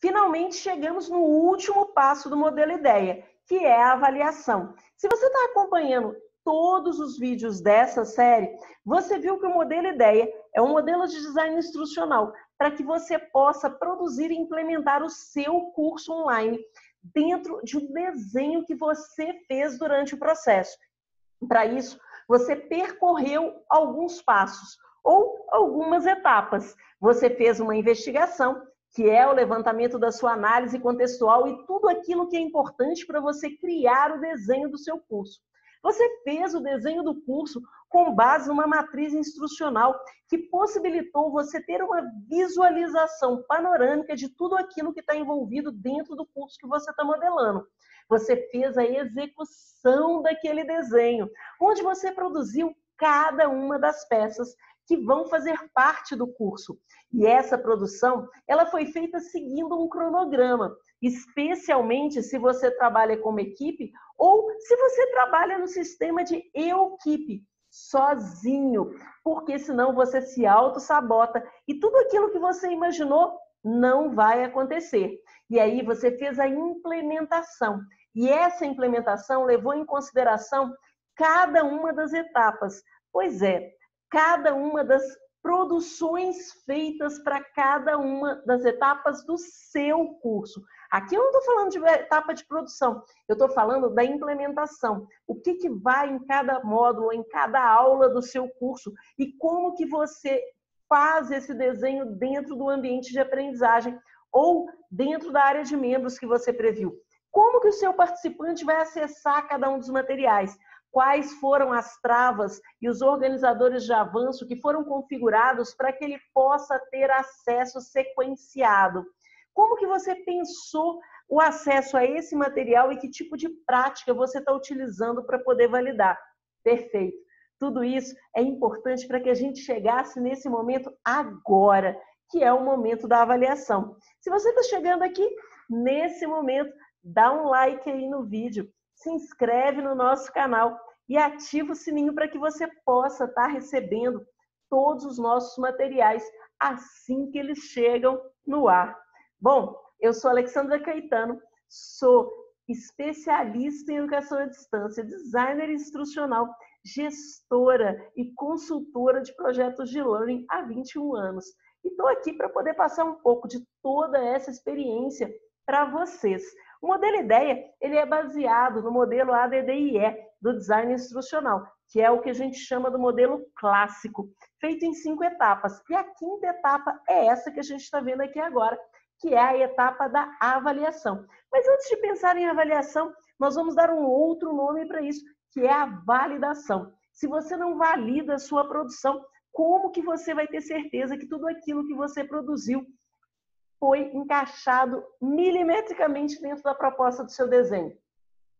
Finalmente chegamos no último passo do modelo ideia, que é a avaliação. Se você está acompanhando todos os vídeos dessa série, você viu que o modelo ideia é um modelo de design instrucional para que você possa produzir e implementar o seu curso online dentro de um desenho que você fez durante o processo. Para isso, você percorreu alguns passos ou algumas etapas. Você fez uma investigação, que é o levantamento da sua análise contextual e tudo aquilo que é importante para você criar o desenho do seu curso. Você fez o desenho do curso com base numa matriz instrucional que possibilitou você ter uma visualização panorâmica de tudo aquilo que está envolvido dentro do curso que você está modelando. Você fez a execução daquele desenho, onde você produziu cada uma das peças que vão fazer parte do curso. E essa produção, ela foi feita seguindo um cronograma, especialmente se você trabalha como equipe ou se você trabalha no sistema de equipe, sozinho, porque senão você se auto-sabota e tudo aquilo que você imaginou não vai acontecer. E aí você fez a implementação. E essa implementação levou em consideração cada uma das etapas. Pois é, cada uma das produções feitas para cada uma das etapas do seu curso. Aqui eu não estou falando de etapa de produção, eu estou falando da implementação. O que vai em cada módulo, em cada aula do seu curso e como que você faz esse desenho dentro do ambiente de aprendizagem ou dentro da área de membros que você previu. Como que o seu participante vai acessar cada um dos materiais? Quais foram as travas e os organizadores de avanço que foram configurados para que ele possa ter acesso sequenciado? Como que você pensou o acesso a esse material e que tipo de prática você está utilizando para poder validar? Perfeito. Tudo isso é importante para que a gente chegasse nesse momento agora, que é o momento da avaliação. Se você está chegando aqui, nesse momento, dá um like aí no vídeo, se inscreve no nosso canal e ativa o sininho para que você possa estar recebendo todos os nossos materiais assim que eles chegam no ar. Bom, eu sou Alexandra Caetano, sou especialista em educação à distância, designer instrucional, gestora e consultora de projetos de learning há 21 anos. E estou aqui para poder passar um pouco de toda essa experiência para vocês. O modelo ideia, ele é baseado no modelo ADDIE do design instrucional, que é o que a gente chama do modelo clássico, feito em 5 etapas. E a 5ª etapa é essa que a gente está vendo aqui agora, que é a etapa da avaliação. Mas antes de pensar em avaliação, nós vamos dar um outro nome para isso, que é a validação. Se você não valida a sua produção, como que você vai ter certeza que tudo aquilo que você produziu foi encaixado milimetricamente dentro da proposta do seu desenho?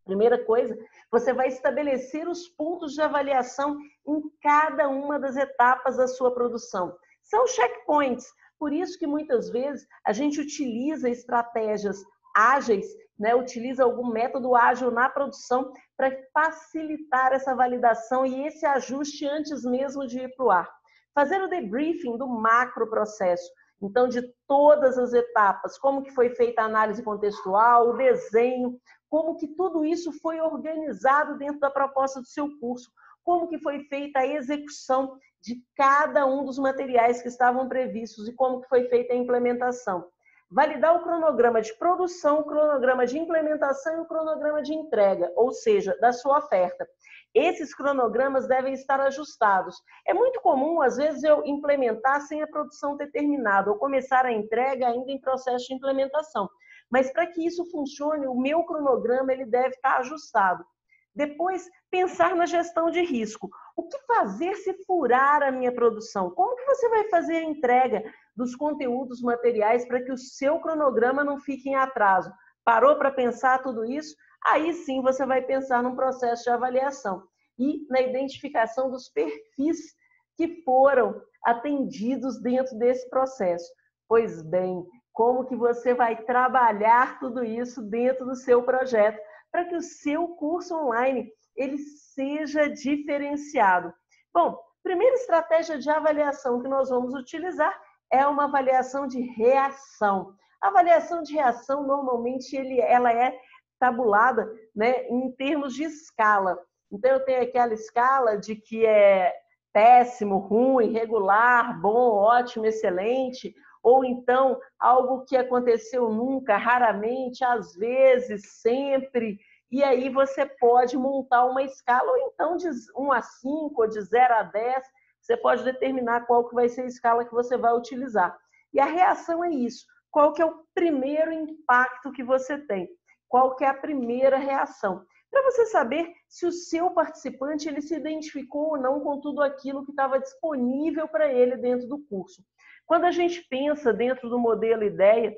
Primeira coisa, você vai estabelecer os pontos de avaliação em cada uma das etapas da sua produção. São checkpoints, por isso que muitas vezes a gente utiliza estratégias ágeis, né? Utiliza algum método ágil na produção para facilitar essa validação e esse ajuste antes mesmo de ir para o ar. Fazer o debriefing do macro processo. Então, de todas as etapas, como que foi feita a análise contextual, o desenho, como que tudo isso foi organizado dentro da proposta do seu curso, como que foi feita a execução de cada um dos materiais que estavam previstos e como que foi feita a implementação. Validar o cronograma de produção, o cronograma de implementação e o cronograma de entrega, ou seja, da sua oferta. Esses cronogramas devem estar ajustados. É muito comum, às vezes, eu implementar sem a produção ter terminado ou começar a entrega ainda em processo de implementação. Mas para que isso funcione, o meu cronograma ele deve estar ajustado. Depois, pensar na gestão de risco. O que fazer se furar a minha produção? Como que você vai fazer a entrega dos conteúdos materiais para que o seu cronograma não fique em atraso? Parou para pensar tudo isso? Aí sim você vai pensar num processo de avaliação e na identificação dos perfis que foram atendidos dentro desse processo. Pois bem, como que você vai trabalhar tudo isso dentro do seu projeto para que o seu curso online ele seja diferenciado? Bom, primeira estratégia de avaliação que nós vamos utilizar é uma avaliação de reação. A avaliação de reação, normalmente, ela é tabulada, né, em termos de escala. Então, eu tenho aquela escala de que é péssimo, ruim, regular, bom, ótimo, excelente, ou então algo que aconteceu nunca, raramente, às vezes, sempre. E aí você pode montar uma escala, ou então de 1 a 5, ou de 0 a 10, você pode determinar qual que vai ser a escala que você vai utilizar. E a reação é isso. Qual que é o primeiro impacto que você tem? Qual que é a primeira reação? Para você saber se o seu participante ele se identificou ou não com tudo aquilo que estava disponível para ele dentro do curso. Quando a gente pensa dentro do modelo ideia,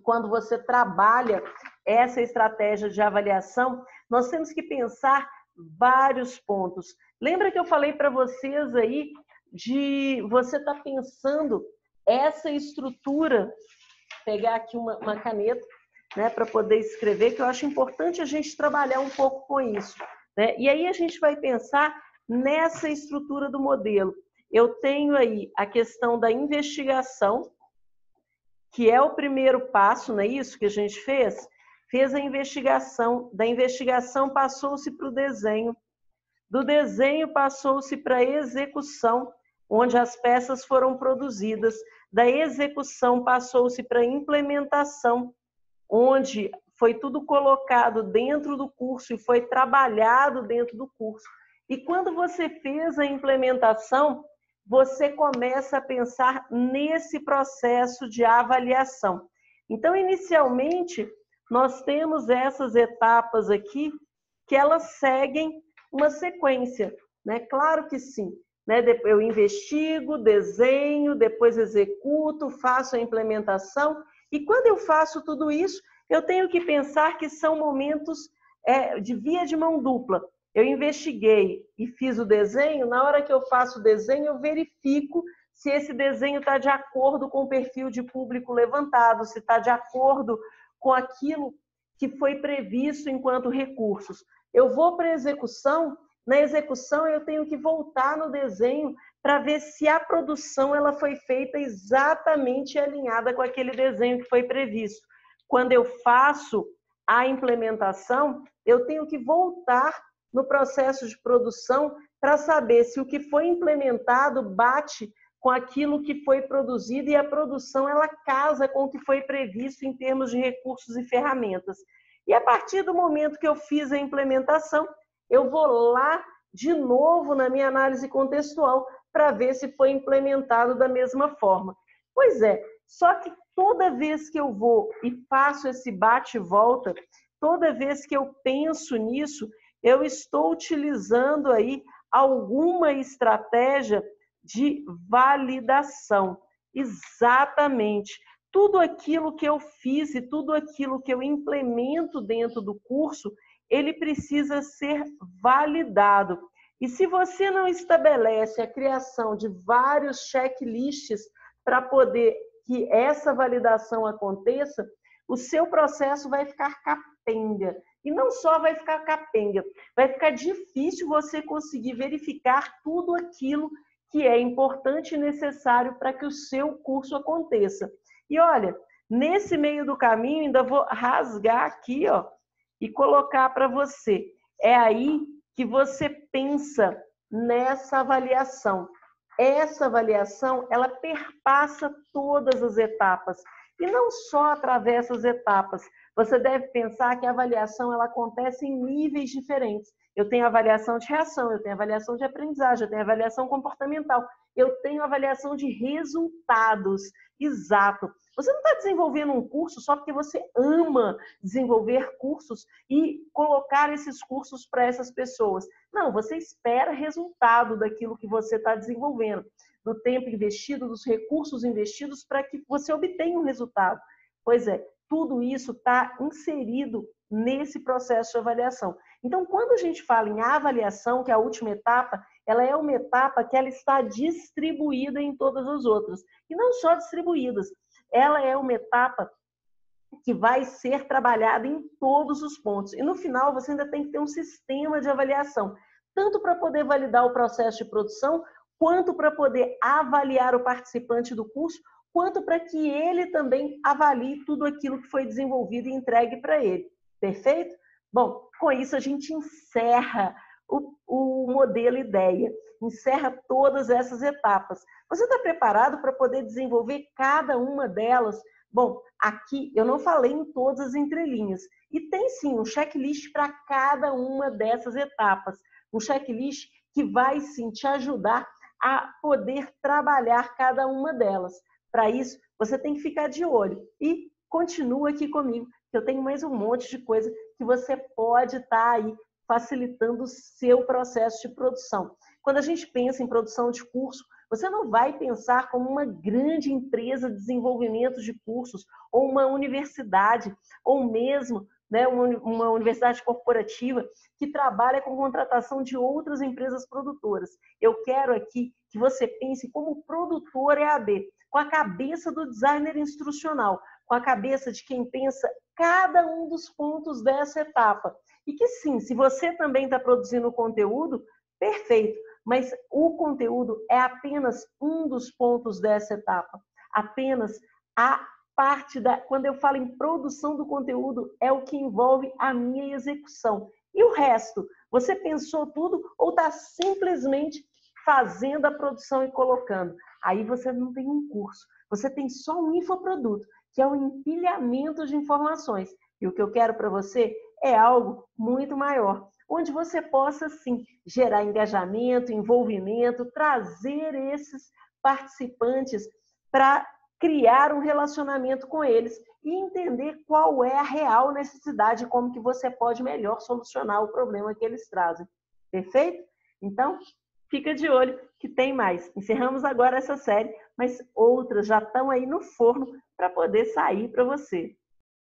quando você trabalha essa estratégia de avaliação, nós temos que pensar vários pontos. Lembra que eu falei para vocês aí de você estar pensando essa estrutura, pegar aqui uma caneta, né, para poder escrever, que eu acho importante a gente trabalhar um pouco com isso, né? E aí a gente vai pensar nessa estrutura do modelo. Eu tenho aí a questão da investigação, que é o primeiro passo, não é isso que a gente fez? Fez a investigação, da investigação passou-se para o desenho, do desenho passou-se para a execução, onde as peças foram produzidas, da execução passou-se para a implementação, onde foi tudo colocado dentro do curso e foi trabalhado dentro do curso. E quando você fez a implementação, você começa a pensar nesse processo de avaliação. Então, inicialmente, nós temos essas etapas aqui que elas seguem uma sequência, né? Claro que sim, né? Eu investigo, desenho, depois executo, faço a implementação. E quando eu faço tudo isso, eu tenho que pensar que são momentos de via de mão dupla. Eu investiguei e fiz o desenho, na hora que eu faço o desenho, eu verifico se esse desenho está de acordo com o perfil de público levantado, se está de acordo com aquilo que foi previsto enquanto recursos. Eu vou para a execução, na execução eu tenho que voltar no desenho para ver se a produção ela foi feita exatamente alinhada com aquele desenho que foi previsto. Quando eu faço a implementação, eu tenho que voltar no processo de produção para saber se o que foi implementado bate com aquilo que foi produzido e a produção ela casa com o que foi previsto em termos de recursos e ferramentas. E a partir do momento que eu fiz a implementação, eu vou lá de novo na minha análise contextual para ver se foi implementado da mesma forma. Pois é, só que toda vez que eu vou e faço esse bate e volta, toda vez que eu penso nisso, eu estou utilizando aí alguma estratégia de validação. Exatamente. Tudo aquilo que eu fiz e tudo aquilo que eu implemento dentro do curso, ele precisa ser validado. E se você não estabelece a criação de vários checklists para poder que essa validação aconteça, o seu processo vai ficar capenga. E não só vai ficar capenga, vai ficar difícil você conseguir verificar tudo aquilo que é importante e necessário para que o seu curso aconteça. E olha, nesse meio do caminho, ainda vou rasgar aqui, ó, e colocar para você. É aí que você pensa nessa avaliação. Essa avaliação, ela perpassa todas as etapas. E não só através dessas etapas. Você deve pensar que a avaliação ela acontece em níveis diferentes. Eu tenho avaliação de reação, eu tenho avaliação de aprendizagem, eu tenho avaliação comportamental, eu tenho avaliação de resultados. Exato. Você não está desenvolvendo um curso só porque você ama desenvolver cursos e colocar esses cursos para essas pessoas. Não, você espera resultado daquilo que você está desenvolvendo, do tempo investido, dos recursos investidos para que você obtenha um resultado. Pois é, tudo isso está inserido nesse processo de avaliação. Então, quando a gente fala em avaliação, que é a última etapa, ela é uma etapa que ela está distribuída em todas as outras. E não só distribuídas, ela é uma etapa que vai ser trabalhada em todos os pontos. E no final, você ainda tem que ter um sistema de avaliação, tanto para poder validar o processo de produção, quanto para poder avaliar o participante do curso, quanto para que ele também avalie tudo aquilo que foi desenvolvido e entregue para ele. Perfeito? Bom, com isso a gente encerra o modelo ideia, encerra todas essas etapas. Você está preparado para poder desenvolver cada uma delas? Bom, aqui eu não falei em todas as entrelinhas. E tem sim um checklist para cada uma dessas etapas. Um checklist que vai sim te ajudar a poder trabalhar cada uma delas. Para isso, você tem que ficar de olho. E continua aqui comigo, que eu tenho mais um monte de coisa que você pode estar aí facilitando o seu processo de produção. Quando a gente pensa em produção de curso, você não vai pensar como uma grande empresa de desenvolvimento de cursos, ou uma universidade, ou mesmo uma universidade corporativa que trabalha com contratação de outras empresas produtoras. Eu quero aqui que você pense como produtor EAD, com a cabeça do designer instrucional, com a cabeça de quem pensa cada um dos pontos dessa etapa. E que sim, se você também está produzindo conteúdo, perfeito, mas o conteúdo é apenas um dos pontos dessa etapa. Apenas a parte da... Quando eu falo em produção do conteúdo, é o que envolve a minha execução. E o resto? Você pensou tudo ou está simplesmente fazendo a produção e colocando? Aí você não tem um curso, você tem só um infoproduto, que é o empilhamento de informações. E o que eu quero para você é algo muito maior, onde você possa, sim, gerar engajamento, envolvimento, trazer esses participantes para criar um relacionamento com eles e entender qual é a real necessidade e como que você pode melhor solucionar o problema que eles trazem. Perfeito? Então, fica de olho que tem mais. Encerramos agora essa série, mas outras já estão aí no forno para poder sair para você.